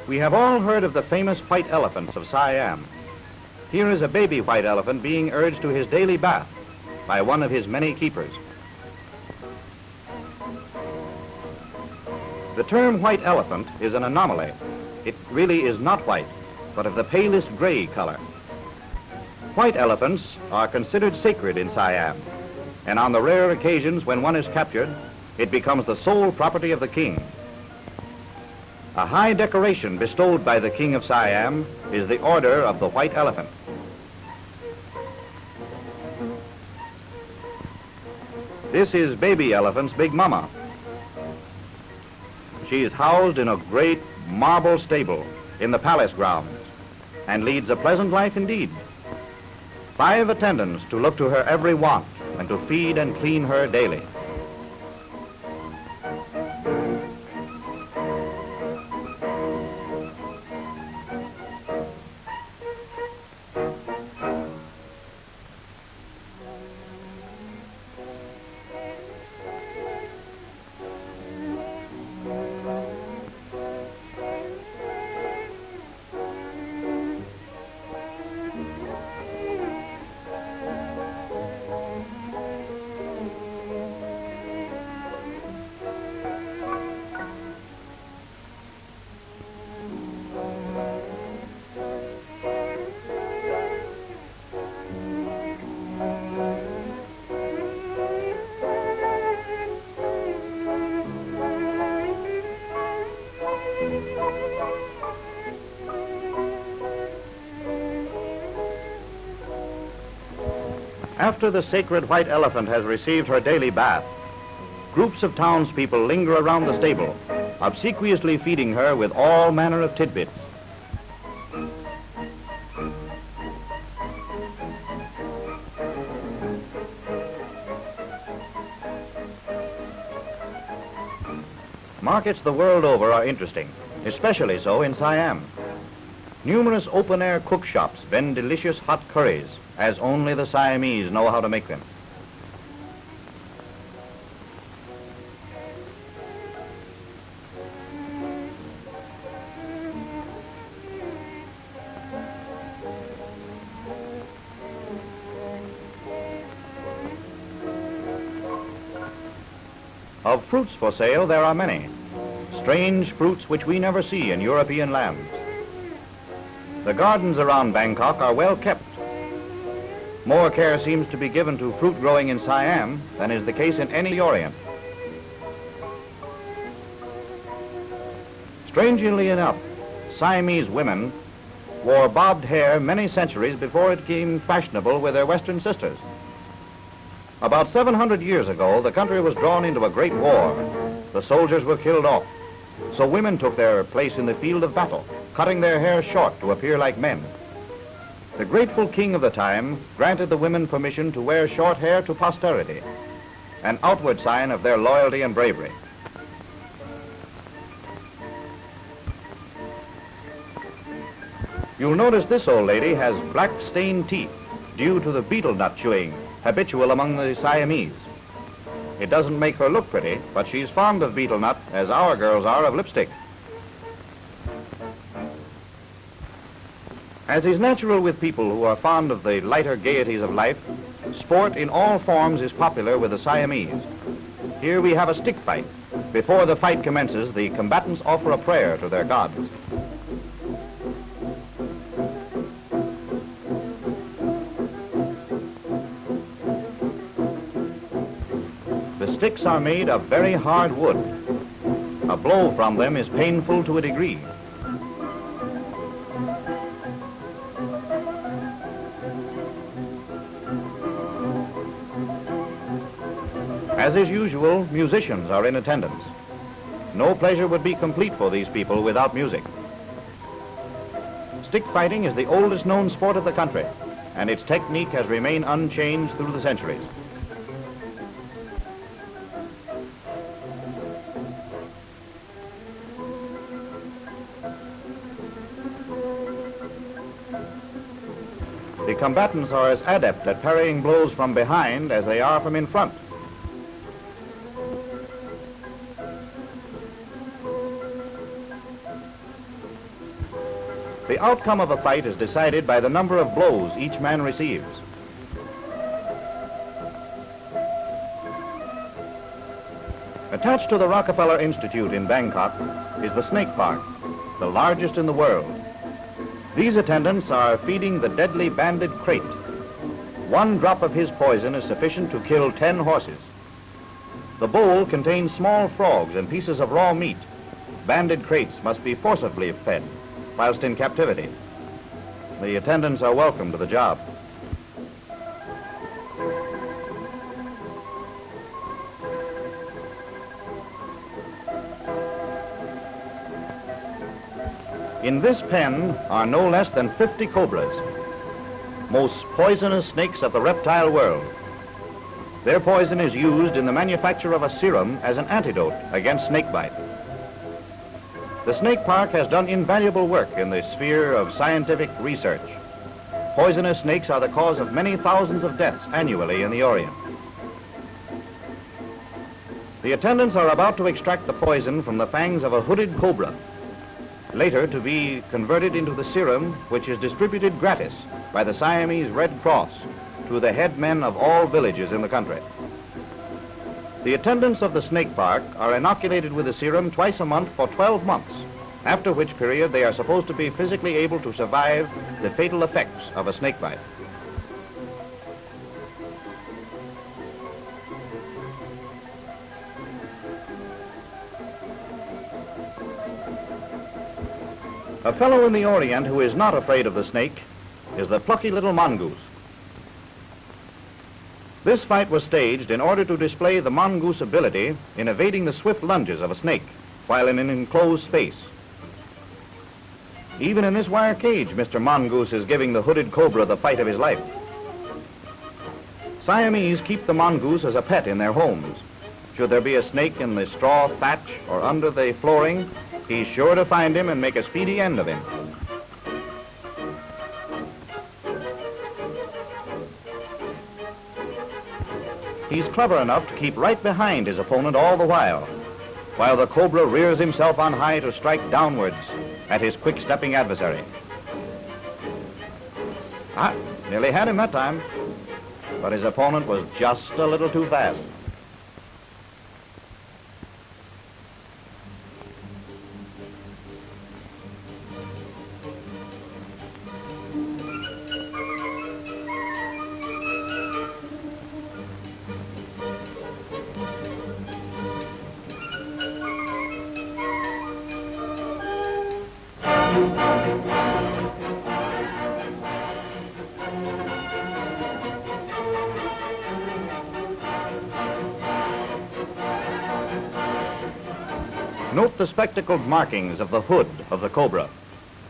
We have all heard of the famous white elephants of Siam. Here is a baby white elephant being urged to his daily bath by one of his many keepers. The term white elephant is an anomaly. It really is not white, but of the palest gray color. White elephants are considered sacred in Siam, and on the rare occasions when one is captured, it becomes the sole property of the king. A high decoration bestowed by the King of Siam is the Order of the White Elephant. This is baby elephant's big mama. She is housed in a great marble stable in the palace grounds and leads a pleasant life indeed. 5 attendants to look to her every want and to feed and clean her daily. After the sacred white elephant has received her daily bath, groups of townspeople linger around the stable, obsequiously feeding her with all manner of tidbits. Markets the world over are interesting, especially so in Siam. Numerous open-air cook shops vend delicious hot curries, as only the Siamese know how to make them. Of fruits for sale, there are many. Strange fruits which we never see in European lands. The gardens around Bangkok are well kept. More care seems to be given to fruit growing in Siam than is the case in any Orient. Strangely enough, Siamese women wore bobbed hair many centuries before it became fashionable with their Western sisters. About 700 years ago, the country was drawn into a great war. The soldiers were killed off, so women took their place in the field of battle, cutting their hair short to appear like men. The grateful king of the time granted the women permission to wear short hair to posterity, an outward sign of their loyalty and bravery. You'll notice this old lady has black stained teeth due to the betel nut chewing habitual among the Siamese. It doesn't make her look pretty, but she's fond of betel nut as our girls are of lipstick. As is natural with people who are fond of the lighter gaieties of life, sport in all forms is popular with the Siamese. Here we have a stick fight. Before the fight commences, the combatants offer a prayer to their gods. The sticks are made of very hard wood. A blow from them is painful to a degree. As is usual, musicians are in attendance. No pleasure would be complete for these people without music. Stick fighting is the oldest known sport of the country, and its technique has remained unchanged through the centuries. The combatants are as adept at parrying blows from behind as they are from in front. The outcome of a fight is decided by the number of blows each man receives. Attached to the Rockefeller Institute in Bangkok is the snake park, the largest in the world. These attendants are feeding the deadly banded krait. One drop of his poison is sufficient to kill 10 horses. The bowl contains small frogs and pieces of raw meat. Banded kraits must be forcibly fed whilst in captivity. The attendants are welcome to the job. In this pen are no less than 50 cobras, most poisonous snakes of the reptile world. Their poison is used in the manufacture of a serum as an antidote against snakebite. The snake park has done invaluable work in the sphere of scientific research. Poisonous snakes are the cause of many thousands of deaths annually in the Orient. The attendants are about to extract the poison from the fangs of a hooded cobra, later to be converted into the serum, which is distributed gratis by the Siamese Red Cross to the headmen of all villages in the country. The attendants of the snake park are inoculated with the serum twice a month for 12 months, after which period they are supposed to be physically able to survive the fatal effects of a snake bite. A fellow in the Orient who is not afraid of the snake is the plucky little mongoose. This fight was staged in order to display the mongoose ability in evading the swift lunges of a snake while in an enclosed space. Even in this wire cage, Mr. Mongoose is giving the hooded cobra the fight of his life. Siamese keep the mongoose as a pet in their homes. Should there be a snake in the straw thatch or under the flooring, he's sure to find him and make a speedy end of him. He's clever enough to keep right behind his opponent all the while the cobra rears himself on high to strike downwards at his quick-stepping adversary. Nearly had him that time, but his opponent was just a little too fast. Note the spectacled markings of the hood of the cobra,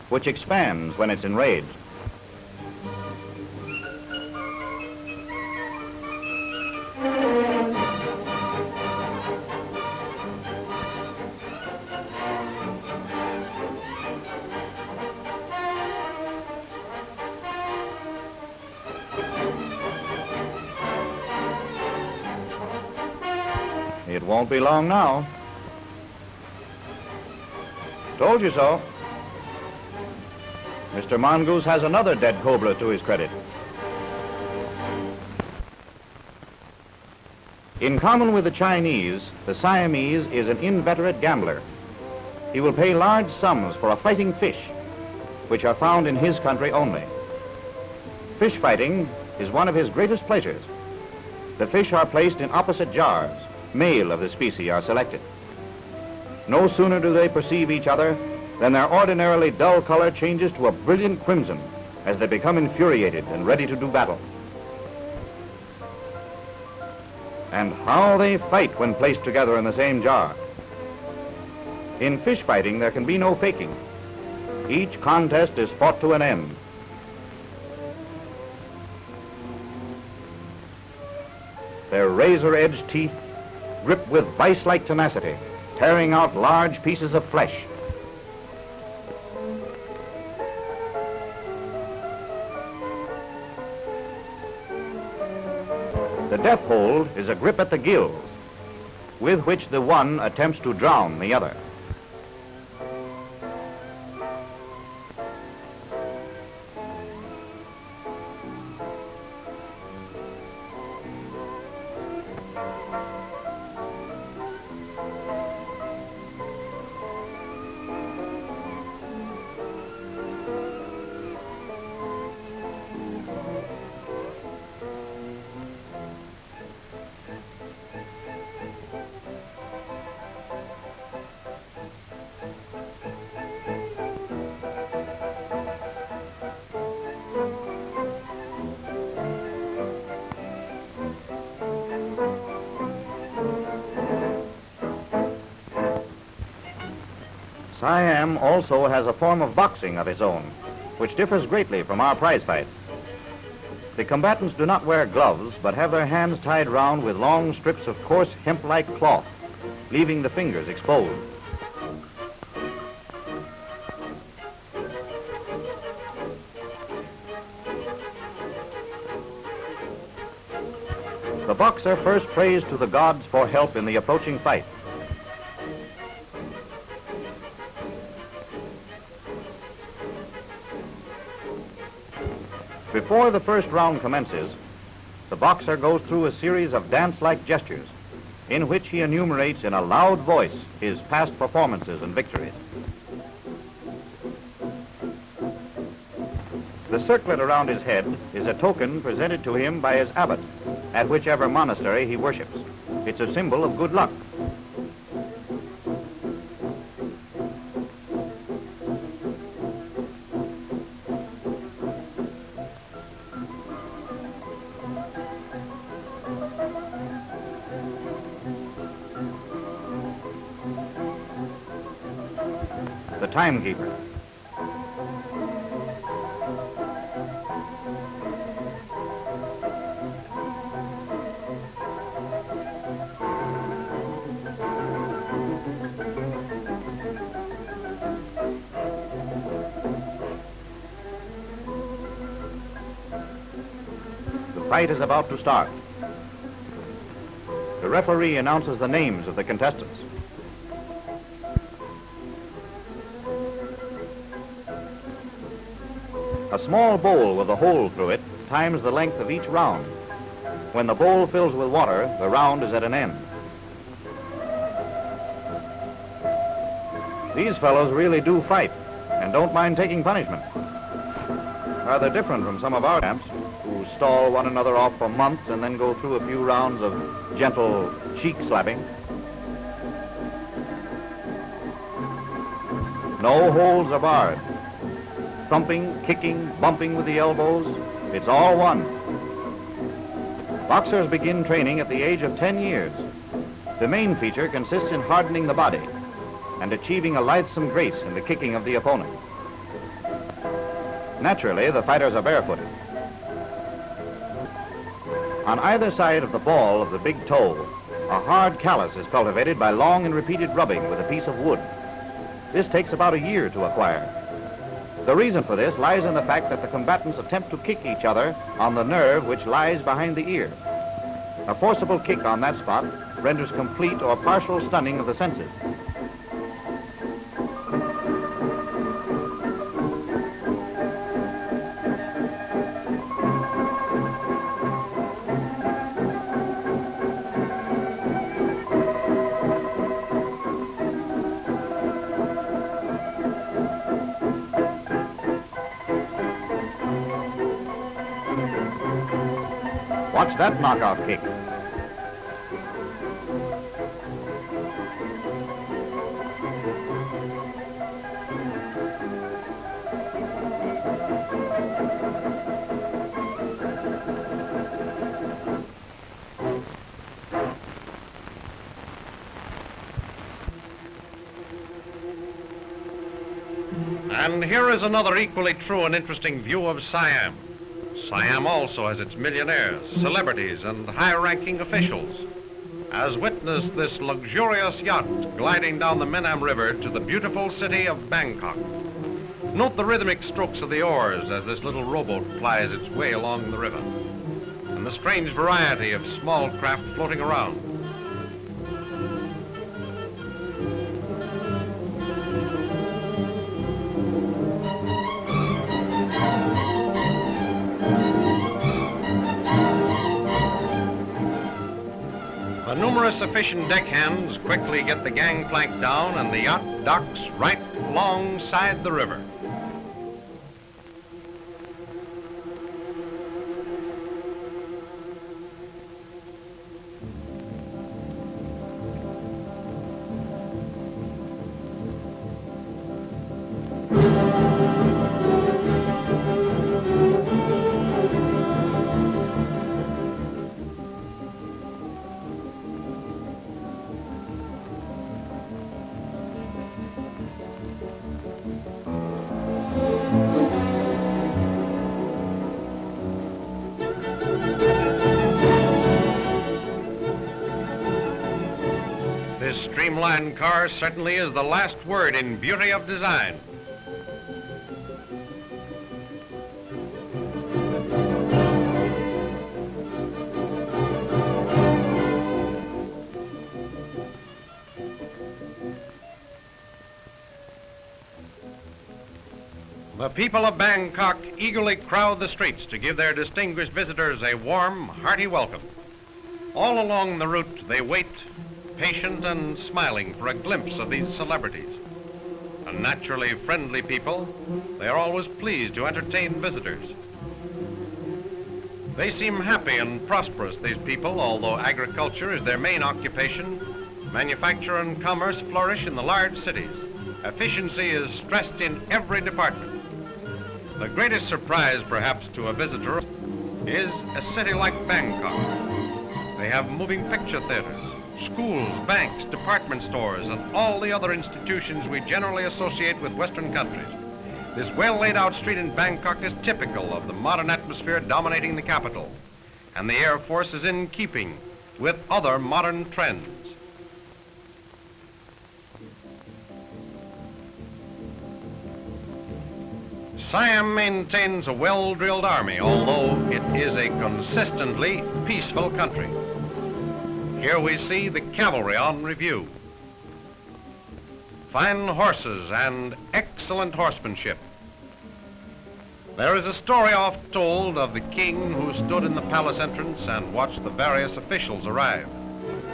which expands when it's enraged. It won't be long now. Told you so. Mr. Mongoose has another dead cobra to his credit. In common with the Chinese, the Siamese is an inveterate gambler. He will pay large sums for a fighting fish, which are found in his country only. Fish fighting is one of his greatest pleasures. The fish are placed in opposite jars. Male of the species are selected. No sooner do they perceive each other than their ordinarily dull color changes to a brilliant crimson as they become infuriated and ready to do battle. And how they fight when placed together in the same jar. In fish fighting, there can be no faking. Each contest is fought to an end. Their razor-edged teeth grip with vice-like tenacity, tearing out large pieces of flesh. The death hold is a grip at the gills, with which the one attempts to drown the other. Siam also has a form of boxing of its own, which differs greatly from our prize fight. The combatants do not wear gloves, but have their hands tied round with long strips of coarse hemp-like cloth, leaving the fingers exposed. The boxer first prays to the gods for help in the approaching fight. Before the first round commences, the boxer goes through a series of dance-like gestures in which he enumerates in a loud voice his past performances and victories. The circlet around his head is a token presented to him by his abbot at whichever monastery he worships. It's a symbol of good luck. The timekeeper. The fight is about to start. The referee announces the names of the contestants. A small bowl with a hole through it times the length of each round. When the bowl fills with water, the round is at an end. These fellows really do fight and don't mind taking punishment. Rather different from some of our camps who stall one another off for months and then go through a few rounds of gentle cheek slapping. No holds are barred. Thumping, kicking, bumping with the elbows, it's all one. Boxers begin training at the age of 10 years. The main feature consists in hardening the body and achieving a lithesome grace in the kicking of the opponent. Naturally, the fighters are barefooted. On either side of the ball of the big toe, a hard callus is cultivated by long and repeated rubbing with a piece of wood. This takes about a year to acquire. The reason for this lies in the fact that the combatants attempt to kick each other on the nerve which lies behind the ear. A forcible kick on that spot renders complete or partial stunning of the senses. Watch that knockout kick. And here is another equally true and interesting view of Siam. Siam also has its millionaires, celebrities, and high-ranking officials. As witness this luxurious yacht gliding down the Menam River to the beautiful city of Bangkok. Note the rhythmic strokes of the oars as this little rowboat plies its way along the river, and the strange variety of small craft floating around. The numerous efficient deckhands quickly get the gangplank down and the yacht docks right alongside the river. This streamlined car certainly is the last word in beauty of design. The people of Bangkok eagerly crowd the streets to give their distinguished visitors a warm, hearty welcome. All along the route, they wait, patient and smiling, for a glimpse of these celebrities. A naturally friendly people, they are always pleased to entertain visitors. They seem happy and prosperous, these people, although agriculture is their main occupation. Manufacture and commerce flourish in the large cities. Efficiency is stressed in every department. The greatest surprise, perhaps, to a visitor is a city like Bangkok. They have moving picture theaters, schools, banks, department stores, and all the other institutions we generally associate with Western countries. This well-laid-out street in Bangkok is typical of the modern atmosphere dominating the capital, and the Air Force is in keeping with other modern trends. Siam maintains a well-drilled army, although it is a consistently peaceful country. Here we see the cavalry on review. Fine horses and excellent horsemanship. There is a story oft told of the king who stood in the palace entrance and watched the various officials arrive.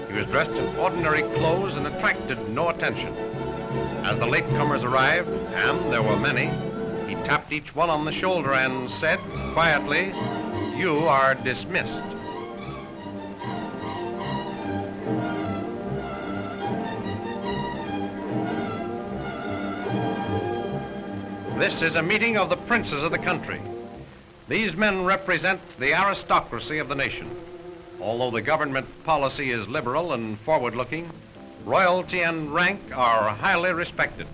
He was dressed in ordinary clothes and attracted no attention. As the latecomers arrived, and there were many, he tapped each one on the shoulder and said quietly, "You are dismissed." This is a meeting of the princes of the country. These men represent the aristocracy of the nation. Although the government policy is liberal and forward-looking, royalty and rank are highly respected.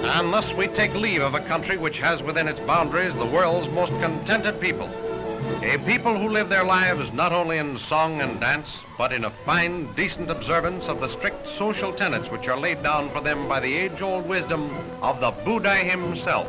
And thus we take leave of a country which has within its boundaries the world's most contented people. A people who live their lives not only in song and dance, but in a fine, decent observance of the strict social tenets which are laid down for them by the age-old wisdom of the Buddha himself.